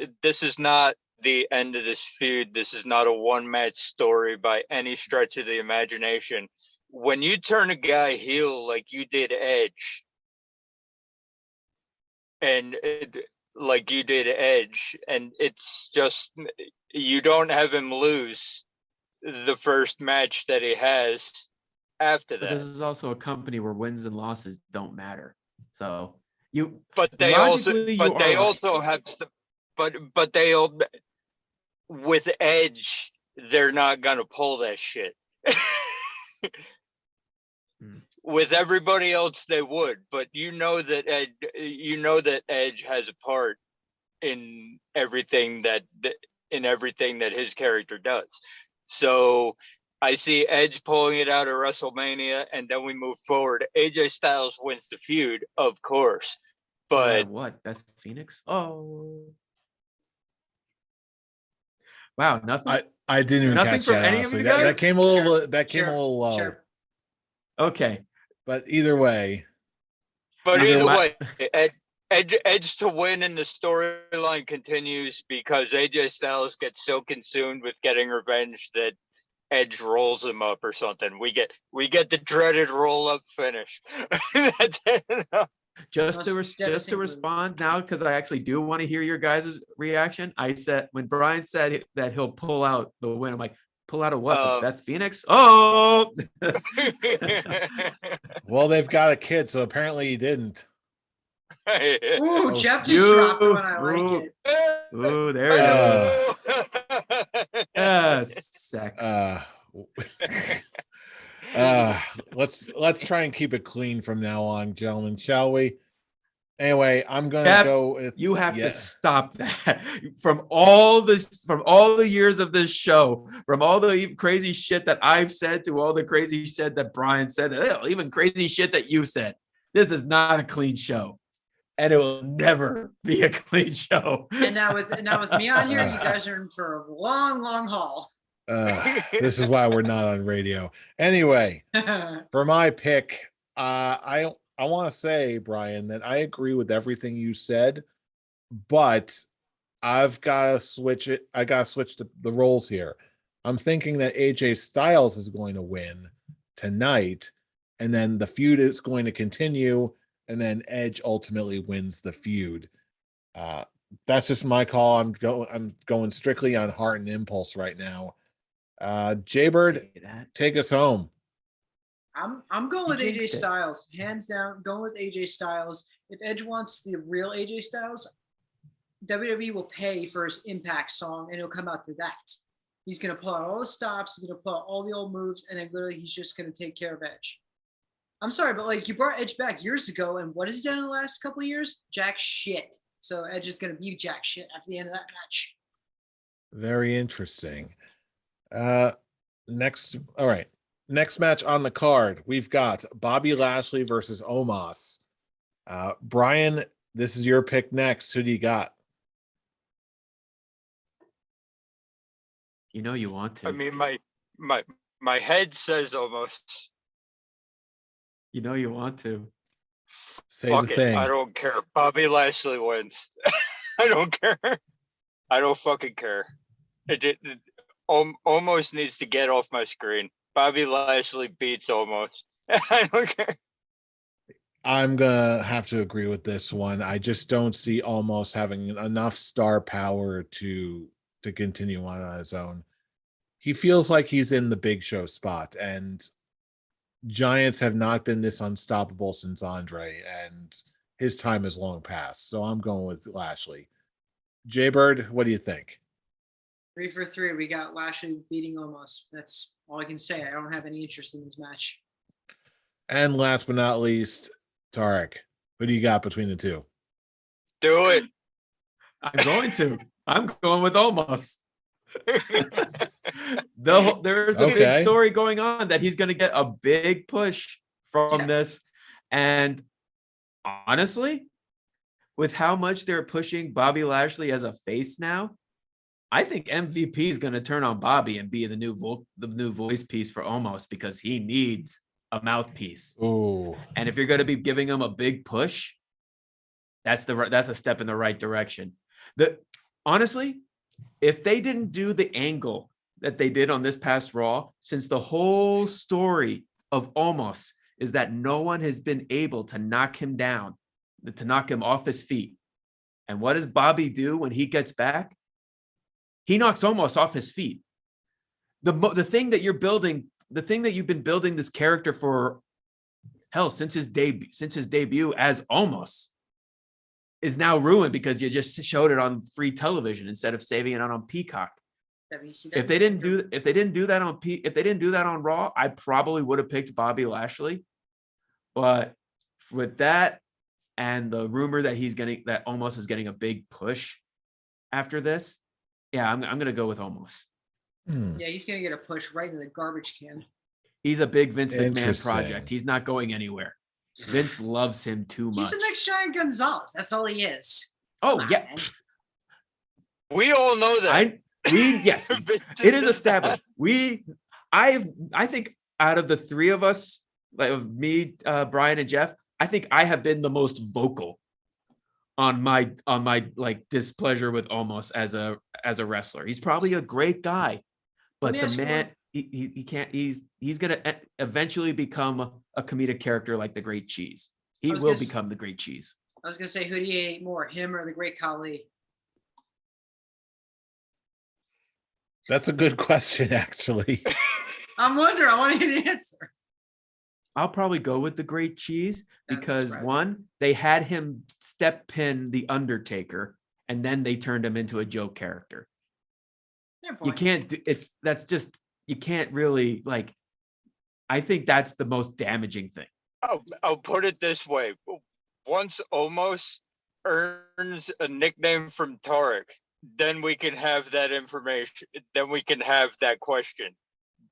is not the end of this feud. This is not a one match story by any stretch of the imagination. When you turn a guy heel like you did Edge, and it's just, you don't have him lose the first match that he has after that. But this is also a company where wins and losses don't matter. So with Edge, they're not gonna pull that shit. With everybody else, they would, but you know that Edge has a part in everything that his character does. So I see Edge pulling it out at WrestleMania, and then we move forward. AJ Styles wins the feud, of course, but what? Beth Phoenix? Oh, wow, nothing. I didn't even nothing catch from that. any Honestly, of you guys? that came a little. That came a little low. Sure. Okay, but either way. Edge to win, and the storyline continues because AJ Styles gets so consumed with getting revenge that Edge rolls him up or something. We get the dreaded roll up finish. That's it. Just to respond now, because I actually do want to hear your guys' reaction. I said, when Brian said that he'll pull out the win, I'm like, pull out a what? Beth Phoenix? Oh. Well, they've got a kid, so apparently he didn't. Ooh, Jeff just dropped one. I like it. Ooh, there it is. Sex. Let's try and keep it clean from now on, gentlemen, shall we? Anyway, I'm gonna go with, you have to stop that. From all the years of this show, from all the crazy shit that I've said to all the crazy shit that Brian said, even crazy shit that you said, this is not a clean show, and it will never be a clean show. And now with me on here, you guys are in for a long haul. This is why we're not on radio. Anyway, for my pick, I want to say, Brian, that I agree with everything you said, but I've got to switch it. I got to switch the roles here. I'm thinking that AJ Styles is going to win tonight, and then the feud is going to continue, and then Edge ultimately wins the feud. That's just my call. I'm going strictly on heart and impulse right now. Jaybird, take us home. I'm going with AJ Styles, hands down. Going with AJ Styles. If Edge wants the real AJ Styles, WWE will pay for his Impact song, and it'll come out to that. He's gonna pull out all the stops. He's gonna pull out all the old moves, and then literally he's just gonna take care of Edge. I'm sorry, but like, you brought Edge back years ago, and what has he done in the last couple of years? Jack shit. So Edge is gonna be jack shit at the end of that match. Very interesting. All right. Next match on the card, we've got Bobby Lashley versus Omos. Brian, this is your pick next. Who do you got? You know you want to. I mean, my head says almost. You know you want to. Say Fuck the it. thing. I don't care. Bobby Lashley wins. I don't care. I don't fucking care. It almost needs to get off my screen. Bobby Lashley beats almost. I don't care. I'm gonna have to agree with this one. I just don't see almost having enough star power to continue on his own. He feels like he's in the big show spot, and Giants have not been this unstoppable since Andre, and his time is long past. So I'm going with Lashley. Jaybird, what do you think? 3 for 3. We got Lashley beating Omos. That's all I can say. I don't have any interest in this match. And last but not least, Tarek, who do you got between the two? Do it. I'm going to. I'm going with Omos. There's a big story going on that he's going to get a big push from this. And honestly, with how much they're pushing Bobby Lashley as a face now, I think MVP is going to turn on Bobby and be the new voice piece for Omos, because he needs a mouthpiece. Oh, and if you're going to be giving him a big push, that's a step in the right direction. Honestly, if they didn't do the angle that they did on this past Raw, since the whole story of Omos is that no one has been able to knock him down, to knock him off his feet. And what does Bobby do when he gets back? He knocks Omos off his feet. The thing that you're building, the thing that you've been building this character for, hell, since his debut as Omos, is now ruined because you just showed it on free television instead of saving it on Peacock. If they didn't do that on Raw, I probably would have picked Bobby Lashley. But with that and the rumor that that Omos is getting a big push after this, yeah, I'm gonna go with Omos. Yeah, he's gonna get a push right in the garbage can. He's a big Vince McMahon project. He's not going anywhere. Vince loves him too much. He's the next Giant Gonzalez. That's all he is. Oh, yeah. We all know that. Yes, it is established. I think out of the three of us, like of me, Brian, and Jeff, I think I have been the most vocal on my like displeasure with Omos as a wrestler. He's probably a great guy, but the man, he can't. He's gonna eventually become a comedic character like the Great Cheese. He will become the Great Cheese. I was gonna say, who do you hate more, him or the Great Khali? That's a good question, actually. I'm wondering. I want to hear the answer. I'll probably go with the Great Cheese because one, they had him step pin the Undertaker, and then they turned him into a joke character. You can't do you can't really, like, I think that's the most damaging thing. I'll put it this way. Once Omos earns a nickname from Tarek, then we can have that information. Then we can have that question.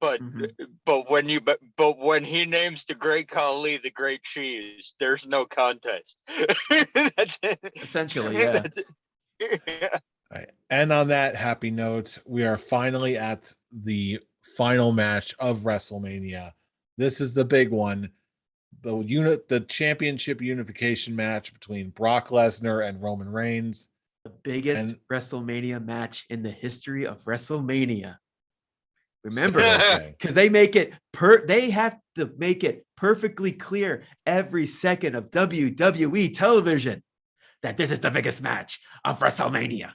But when he names the Great Khali the Great Cheese, there's no contest. That's it. Essentially, yeah. All right. And on that happy note, we are finally at the final match of WrestleMania. This is the big one. The championship unification match between Brock Lesnar and Roman Reigns. The biggest WrestleMania match in the history of WrestleMania. Remember, because they have to make it perfectly clear every second of WWE television that this is the biggest match of WrestleMania.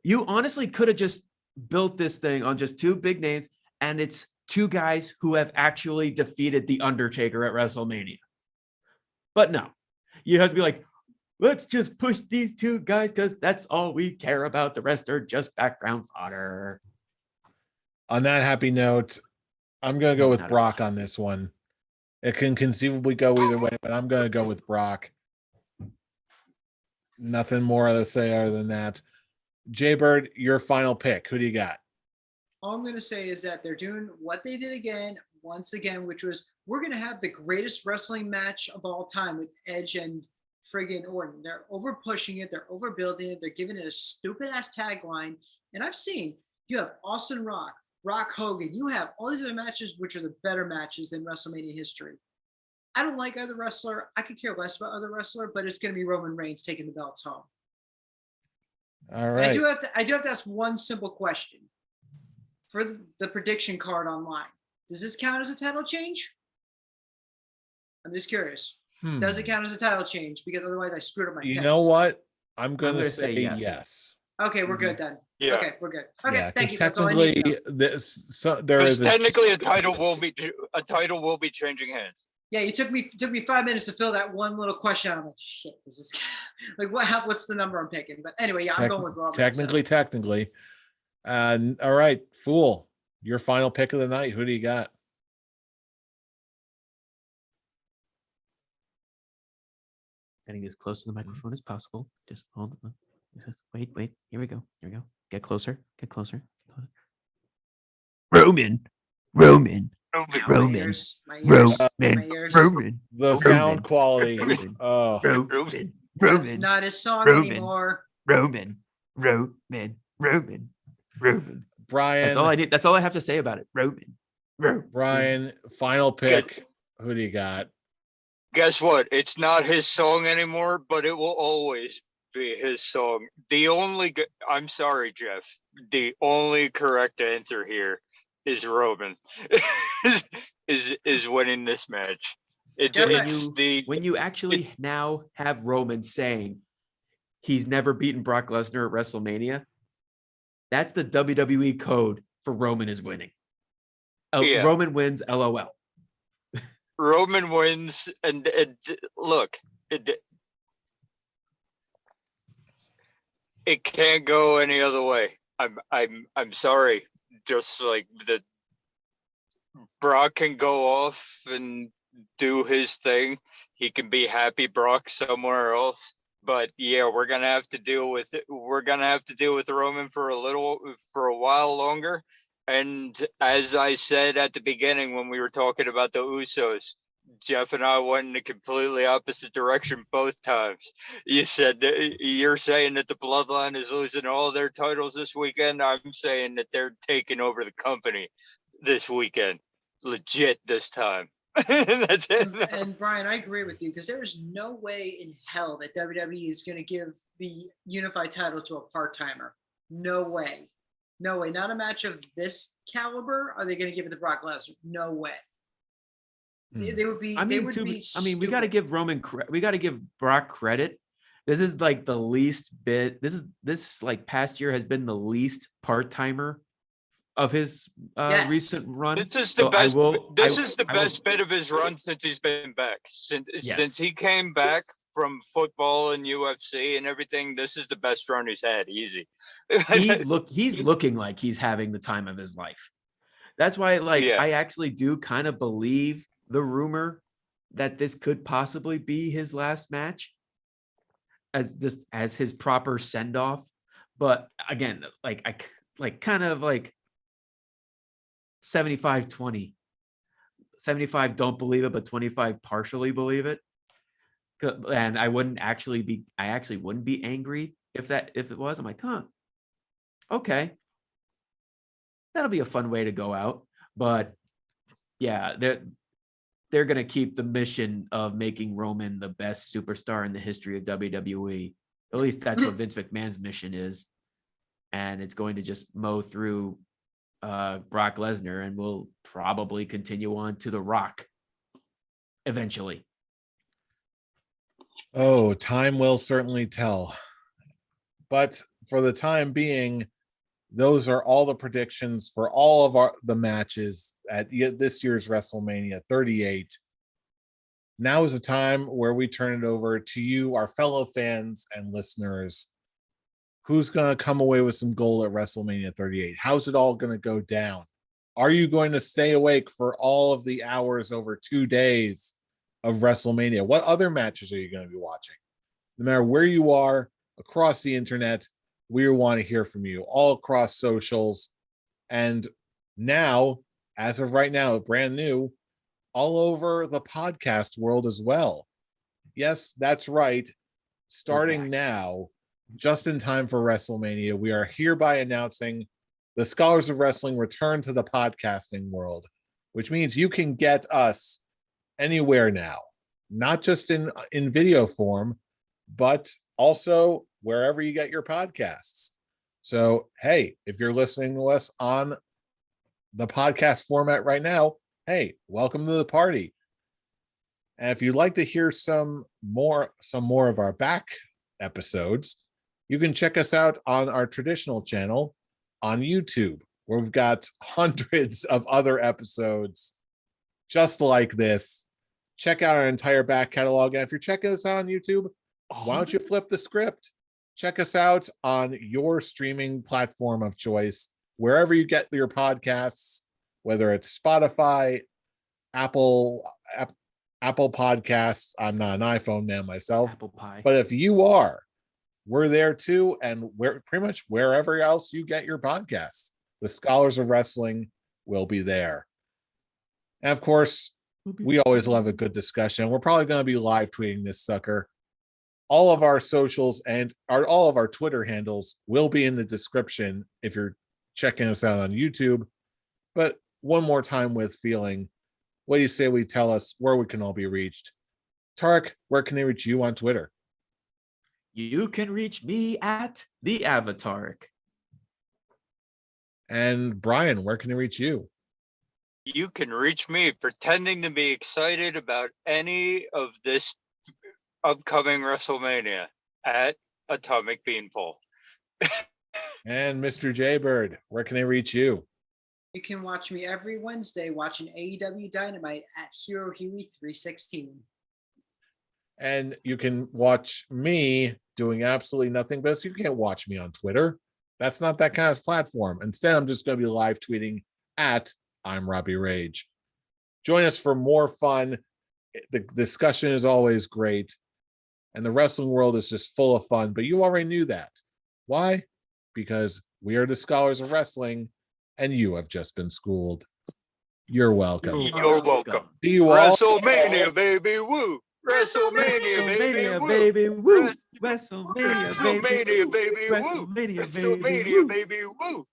You honestly could have just built this thing on just two big names, and it's two guys who have actually defeated The Undertaker at WrestleMania. But no, you have to be like, let's just push these two guys because that's all we care about. The rest are just background fodder. On that happy note, I'm going to go with Brock on this one. It can conceivably go either way, but I'm going to go with Brock. Nothing more to say other than that. Jaybird, your final pick. Who do you got? All I'm going to say is that they're doing what they did once again, which was we're going to have the greatest wrestling match of all time with Edge and friggin' Orton. They're over pushing it. They're overbuilding it. They're giving it a stupid ass tagline. And I've seen you have Austin Rock Hogan. You have all these other matches, which are the better matches than WrestleMania history. I don't like either wrestler. I could care less about other wrestler, but it's going to be Roman Reigns taking the belts home. All right. I do have to ask one simple question for the prediction card online. Does this count as a title change? I'm just curious. Does it count as a title change? Because otherwise I screwed up my picks. You know what? I'm gonna say yes. Okay, we're good then. Yeah. Okay, we're good. Okay, Yeah, thank you. because That's all I need to technically, know. there is Technically a title will be changing hands. Yeah, it took me 5 minutes to fill that one little question out. I'm like, shit, does this like what's the number I'm picking? But anyway, yeah, I'm going with Roman. technically. All right, Fool, your final pick of the night. Who do you got? Getting as close to the microphone as possible. Just hold on. Wait. Here we go. Get closer. Roman. My ears. The sound quality. Oh, That's not his song anymore. Roman. Brian. That's all I need. That's all I have to say about it. Roman. Brian, final pick. Who do you got? Guess what? It's not his song anymore, but it will always be his song. I'm sorry, Jeff. The only correct answer here is Roman is winning this match. When you actually now have Roman saying he's never beaten Brock Lesnar at WrestleMania, that's the WWE code for Roman is winning. Roman wins, LOL. Roman wins, and look, it can't go any other way. I'm sorry. Just like Brock can go off and do his thing. He can be happy Brock somewhere else. But yeah, we're gonna have to deal with it. We're gonna have to deal with Roman for a while longer. And as I said at the beginning when we were talking about the Usos, Jeff and I went in a completely opposite direction both times. You're saying that the Bloodline is losing all their titles this weekend. I'm saying that they're taking over the company this weekend, legit this time. That's it. And Brian, I agree with you because there is no way in hell that WWE is going to give the unified title to a part-timer. No way. Not a match of this caliber. Are they going to give it to Brock Lesnar? No way. They would be. We got to give we got to give Brock credit. This is like the least bit. This like past year has been the least part-timer of his recent run. This is the best. This is the best bit of his run since he's been back. Since he came back from football and UFC and everything, this is the best run he's had. Easy. He's looking like he's having the time of his life. That's why, I actually do kind of believe the rumor that this could possibly be his last match as his proper send off. But again, I kind of 75-20. 75 don't believe it, but 25 partially believe it. And I actually wouldn't be angry if it was. I'm like, okay. That'll be a fun way to go out. But yeah, they're going to keep the mission of making Roman the best superstar in the history of WWE. At least that's what Vince McMahon's mission is. And it's going to just mow through Brock Lesnar, and we'll probably continue on to The Rock eventually. Oh, time will certainly tell. But for the time being, those are all the predictions for all of the matches at this year's WrestleMania 38. Now is a time where we turn it over to you, our fellow fans and listeners. Who's going to come away with some gold at WrestleMania 38? How's it all going to go down? Are you going to stay awake for all of the hours over 2 days of WrestleMania? What other matches are you going to be watching? No matter where you are across the internet, We want to hear from you all across socials. And now, as of right now, brand new, all over the podcast world as well. Yes, that's right. Starting now, just in time for WrestleMania, we are hereby announcing the Scholars of Wrestling return to the podcasting world, which means you can get us anywhere now, not just in video form, but also wherever you get your podcasts. So, hey, if you're listening to us on the podcast format right now, hey, welcome to the party. And if you'd like to hear some more of our back episodes, you can check us out on our traditional channel on YouTube, where we've got hundreds of other episodes just like this. Check out our entire back catalog. And if you're checking us out on YouTube, why don't you flip the script? Check us out on your streaming platform of choice, wherever you get your podcasts, whether it's Spotify, Apple Podcasts. I'm not an iPhone man myself, Apple pie. but if you are, we're there too. And we're pretty much wherever else you get your podcasts, the Scholars of Wrestling will be there. And of course, we always love a good discussion. We're probably going to be live tweeting this sucker. All of our socials and all of our Twitter handles will be in the description if you're checking us out on YouTube. But one more time with feeling, what do you say we tell us where we can all be reached? Tarek, where can they reach you on Twitter? You can reach me at the Avatark. And Brian, where can they reach you? You can reach me pretending to be excited about any of this upcoming WrestleMania at Atomic Beanpole. And Mr. Jaybird, where can they reach you? You can watch me every Wednesday watching AEW Dynamite at Hero Huey 316. And you can watch me doing absolutely nothing, but you can't watch me on Twitter. That's not that kind of platform. Instead, I'm just going to be live tweeting at I'm Robbie Rage. Join us for more fun. The discussion is always great. And the wrestling world is just full of fun, but you already knew that. Why? Because we are the Scholars of Wrestling, and you have just been schooled. You're welcome. You're welcome. See you all. WrestleMania, baby, woo! WrestleMania, baby, woo! baby, woo! WrestleMania, baby, woo! WrestleMania, WrestleMania, baby, woo!